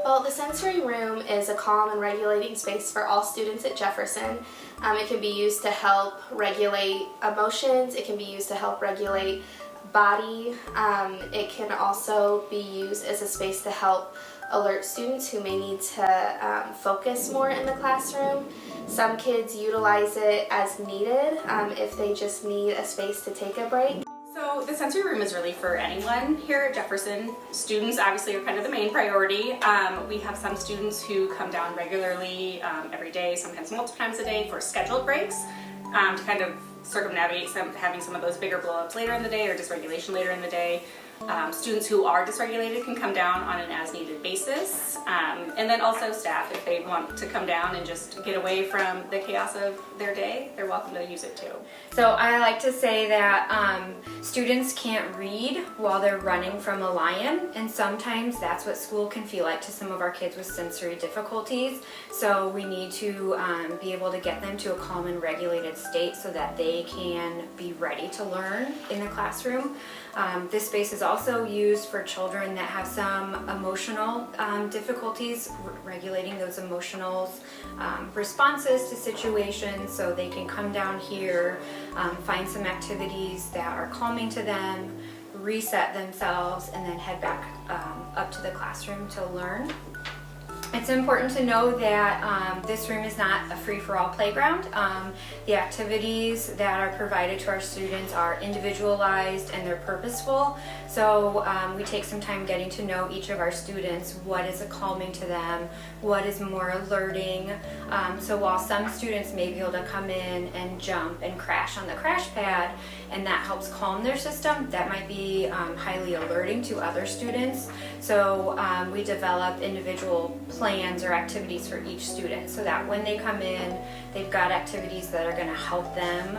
Well, the sensory room is a calm and regulating space for all students at Jefferson. It can be used to help regulate emotions, it can be used to help regulate body. It can also be used as a space to help alert students who may need to focus more in the classroom. Some kids utilize it as needed if they just need a space to take a break. So the sensory room is really for anyone here at Jefferson. Students obviously are kind of the main priority. We have some students who come down regularly every day, sometimes multiple times a day for scheduled breaks to kind of circumnavigate having some of those bigger blow-ups later in the day or dysregulation later in the day. Students who are dysregulated can come down on an as-needed basis, and then also staff, if they want to come down and just get away from the chaos of their day, they're welcome to use it too. So I like to say that students can't read while they're running from a lion, and sometimes that's what school can feel like to some of our kids with sensory difficulties. So we need to be able to get them to a calm and regulated state so that they can be ready to learn in the classroom. This space is also used for children that have some emotional difficulties, regulating those emotional responses to situations, so they can come down here, find some activities that are calming to them, reset themselves, and then head back up to the classroom to learn. It's important to know that this room is not a free-for-all playground. The activities that are provided to our students are individualized and they're purposeful. So we take some time getting to know each of our students, what is calming to them, what is more alerting. So while some students may be able to come in and jump and crash on the crash pad, and that helps calm their system, that might be highly alerting to other students. So we develop individual plans or activities for each student so that when they come in, they've got activities that are going to help them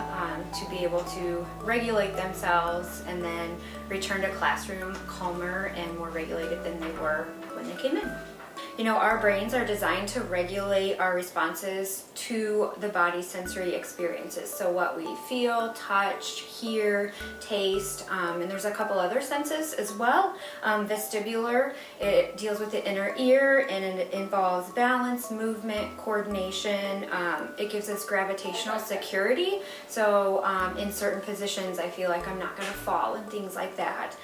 to be able to regulate themselves and then return to classroom calmer and more regulated than they were when they came in. You know, our brains are designed to regulate our responses to the body's sensory experiences. So what we feel, touch, hear, taste, and there's a couple other senses as well. Vestibular, it deals with the inner ear and it involves balance, movement, coordination. It gives us gravitational security. So in certain positions, I feel like I'm not going to fall and things like that.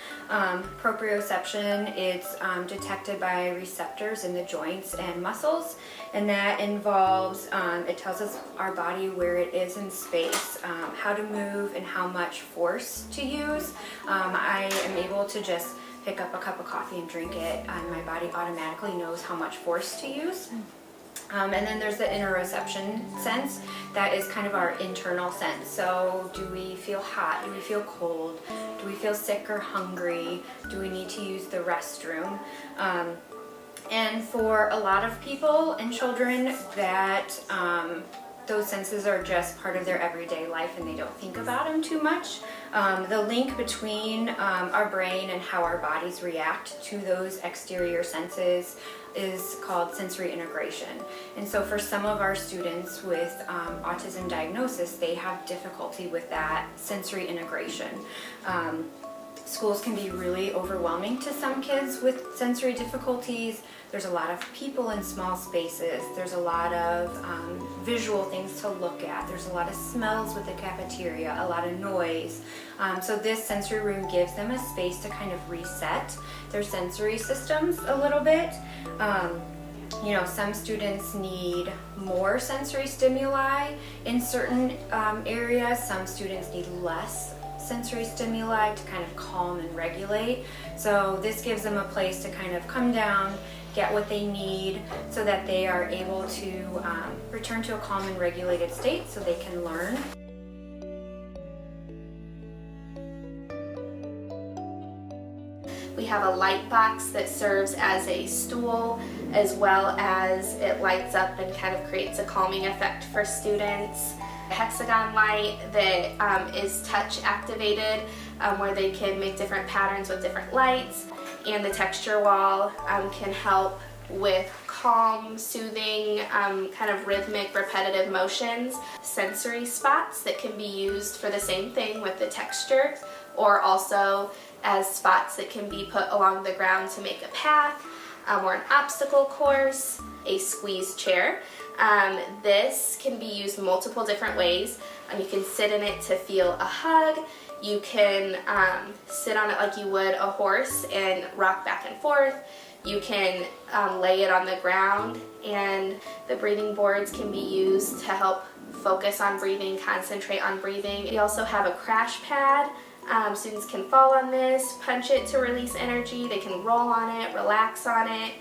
Proprioception, it's detected by receptors in the joints and muscles, and that involves, it tells us our body where it is in space, how to move and how much force to use. I am able to just pick up a cup of coffee and drink it, and my body automatically knows how much force to use. And then there's the interoception sense. That is kind of our internal sense. So do we feel hot? Do we feel cold? Do we feel sick or hungry? Do we need to use the restroom? And for a lot of people and children, that those senses are just part of their everyday life and they don't think about them too much. The link between our brain and how our bodies react to those exterior senses is called sensory integration. And so for some of our students with autism diagnosis, they have difficulty with that sensory integration. Schools can be really overwhelming to some kids with sensory difficulties. There's a lot of people in small spaces. There's a lot of visual things to look at. There's a lot of smells with the cafeteria, a lot of noise. So this sensory room gives them a space to kind of reset their sensory systems a little bit. You know, some students need more sensory stimuli in certain areas. Some students need less sensory stimuli to kind of calm and regulate. So this gives them a place to kind of come down, get what they need so that they are able to return to a calm and regulated state so they can learn. We have a light box that serves as a stool, as well as it lights up and kind of creates a calming effect for students. A hexagon light that is touch activated, where they can make different patterns with different lights, and the texture wall can help with calm, soothing, kind of rhythmic, repetitive motions. Sensory spots that can be used for the same thing with the texture, or also as spots that can be put along the ground to make a path. or an obstacle course, a squeeze chair. This can be used multiple different ways. You can sit in it to feel a hug. You can sit on it like you would a horse and rock back and forth. You can lay it on the ground, and the breathing boards can be used to help focus on breathing, concentrate on breathing. We also have a crash pad. Students can fall on this, punch it to release energy. They can roll on it, relax on it.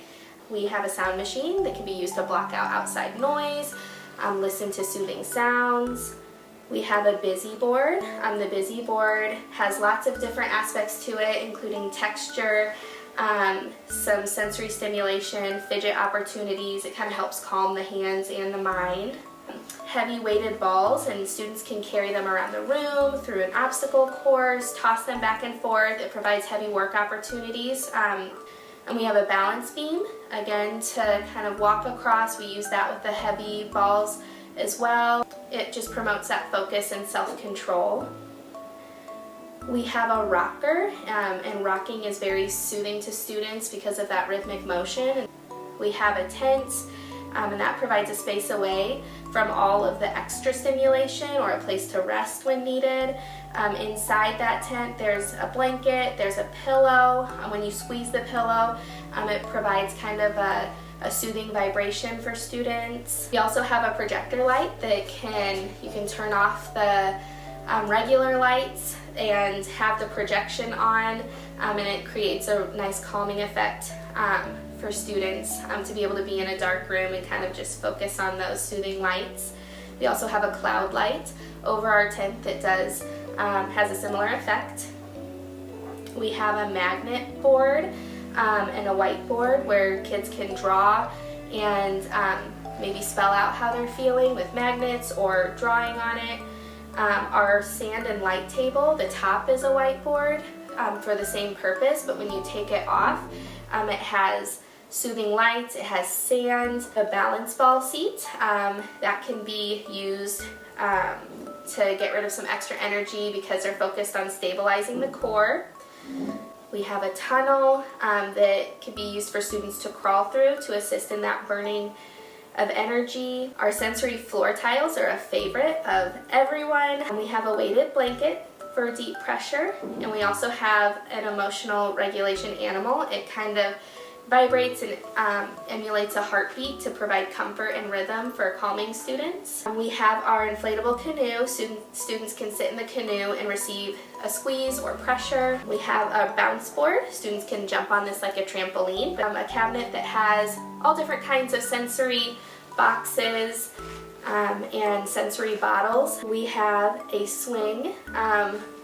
We have a sound machine that can be used to block out outside noise, listen to soothing sounds. We have a busy board. The busy board has lots of different aspects to it, including texture, some sensory stimulation, fidget opportunities. It kind of helps calm the hands and the mind. Heavy weighted balls, and students can carry them around the room through an obstacle course, toss them back and forth. It provides heavy work opportunities. And we have a balance beam, again, to kind of walk across. We use that with the heavy balls as well. It just promotes that focus and self-control. We have a rocker, and rocking is very soothing to students because of that rhythmic motion. We have a tent, and that provides a space away from all of the extra stimulation, or a place to rest when needed. Inside that tent there's a blanket, there's a pillow. When you squeeze the pillow, it provides kind of a soothing vibration for students. We also have a projector light that you can turn off the regular lights and have the projection on, and it creates a nice calming effect for students to be able to be in a dark room and kind of just focus on those soothing lights. We also have a cloud light over our tent that has a similar effect. We have a magnet board and a whiteboard where kids can draw and maybe spell out how they're feeling with magnets or drawing on it. Our sand and light table, the top is a whiteboard for the same purpose, but when you take it off, it has soothing lights, it has sand, a balance ball seat that can be used to get rid of some extra energy because they're focused on stabilizing the core. We have a tunnel that can be used for students to crawl through to assist in that burning of energy. Our sensory floor tiles are a favorite of everyone. And we have a weighted blanket for deep pressure, and we also have an emotional regulation animal. It kind of vibrates and emulates a heartbeat to provide comfort and rhythm for calming students. We have our inflatable canoe. Students can sit in the canoe and receive a squeeze or pressure. We have a bounce board. Students can jump on this like a trampoline. A cabinet that has all different kinds of sensory boxes and sensory bottles. We have a swing,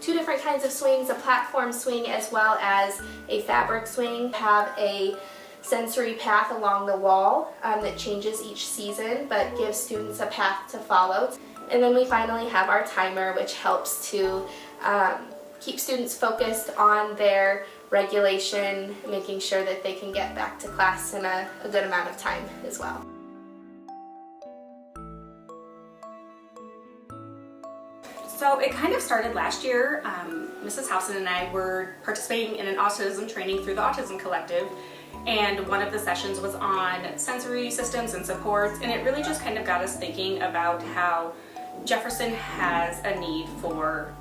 two different kinds of swings, a platform swing as well as a fabric swing. We have a sensory path along the wall that changes each season but gives students a path to follow. And then we finally have our timer, which helps to keep students focused on their regulation, making sure that they can get back to class in a good amount of time as well. So it kind of started last year. Mrs. Housen and I were participating in an autism training through the Autism Collective, and one of the sessions was on sensory systems and supports, and it really just kind of got us thinking about how Jefferson has a need for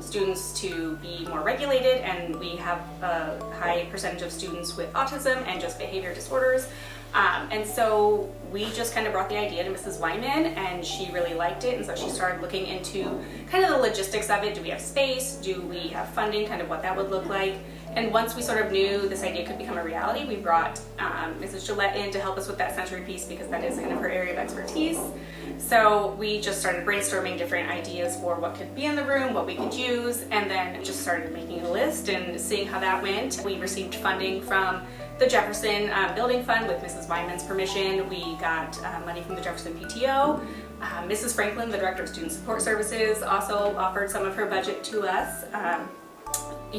students to be more regulated, and we have a high percentage of students with autism and just behavior disorders. And so we just kind of brought the idea to Mrs. Wyman, and she really liked it, and so she started looking into kind of the logistics of it. Do we have space? Do we have funding? Kind of what that would look like. And once we sort of knew this idea could become a reality, we brought Mrs. Gillette in to help us with that sensory piece because that is kind of her area of expertise. So we just started brainstorming different ideas for what could be in the room, what we could use, and then just started making a list and seeing how that went. We received funding from the Jefferson Building Fund with Mrs. Wyman's permission. We got money from the Jefferson PTO. Mrs. Franklin, the Director of Student Support Services, also offered some of her budget to us.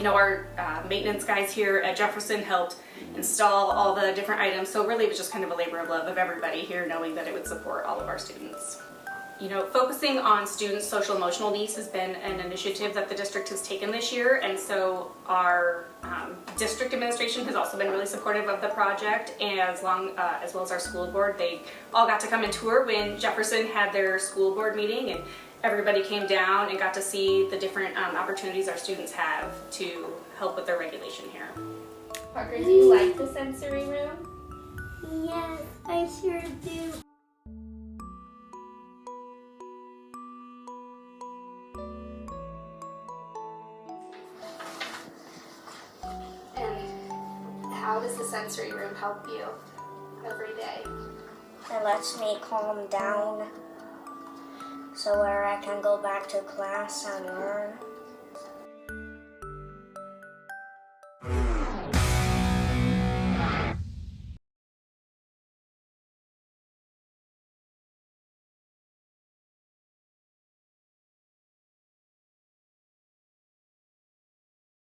Our maintenance guys here at Jefferson helped install all the different items, so really it was just kind of a labor of love of everybody here, knowing that it would support all of our students. Focusing on students' social emotional needs has been an initiative that the district has taken this year, and so our district administration has also been really supportive of the project, and as well as our school board. They all got to come and tour when Jefferson had their school board meeting, and everybody came down and got to see the different opportunities our students have to help with their regulation here. Parker, do you like the sensory room? Yes, I sure do. And how does the sensory room help you every day? It lets me calm down so where I can go back to class and learn.